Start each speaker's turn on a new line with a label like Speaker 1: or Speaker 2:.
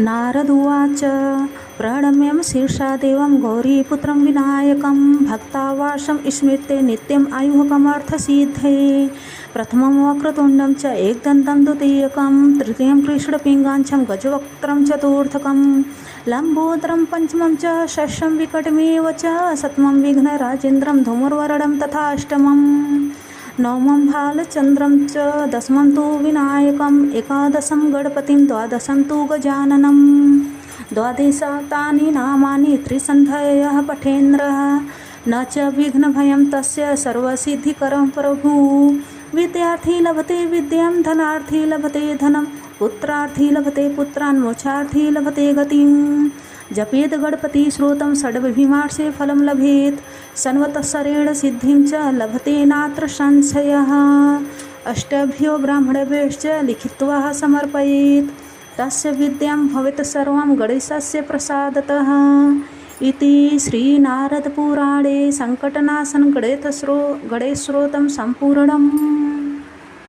Speaker 1: नारद उवाच प्रणम्यं शीर्षा देवं गौरीपुत्रं विनायकं भक्तावासं स्मृत्य नित्यम् आयुःकमर्थसिद्धये प्रथमं वक्रतुण्डं च एकदन्तं द्वितीयकं तृतीयं कृष्णपिङ्गाञ्चं गजवक्त्रं चतुर्थकं लम्बोदरं पञ्चमं च षष्ठं विकटमेव च सप्तमं विघ्नराजेन्द्रं धूम्रवर्णं तथाष्टमं नवमं भालचन्द्रं च दशमं तु विनायकम् एकादशं गणपतिं द्वादशं तु गजाननं द्वादशातानि नामानि त्रिसन्ध्यः पठेन्द्रः न च विघ्नभयं तस्य सर्वसिद्धिकरं प्रभु विद्यार्थी लभते विद्यां धनार्थी लभते धनं पुत्रार्थी लभते पुत्रान् मोक्षार्थी लभते गतिं जपेद गणपति श्रोतं षड्विमार्षे फलं लभेत् सन्वत्सरेण सिद्धिं च लभते नात्र संशयः अष्टभ्यो ब्राह्मणेभ्यश्च लिखित्वा समर्पयेत् तस्य विद्यां भवेत् सर्वं गणेशस्य प्रसादतः इति श्रीनारदपुराणे सङ्कटनाशन गणेशस्रोतं सम्पूर्णम्।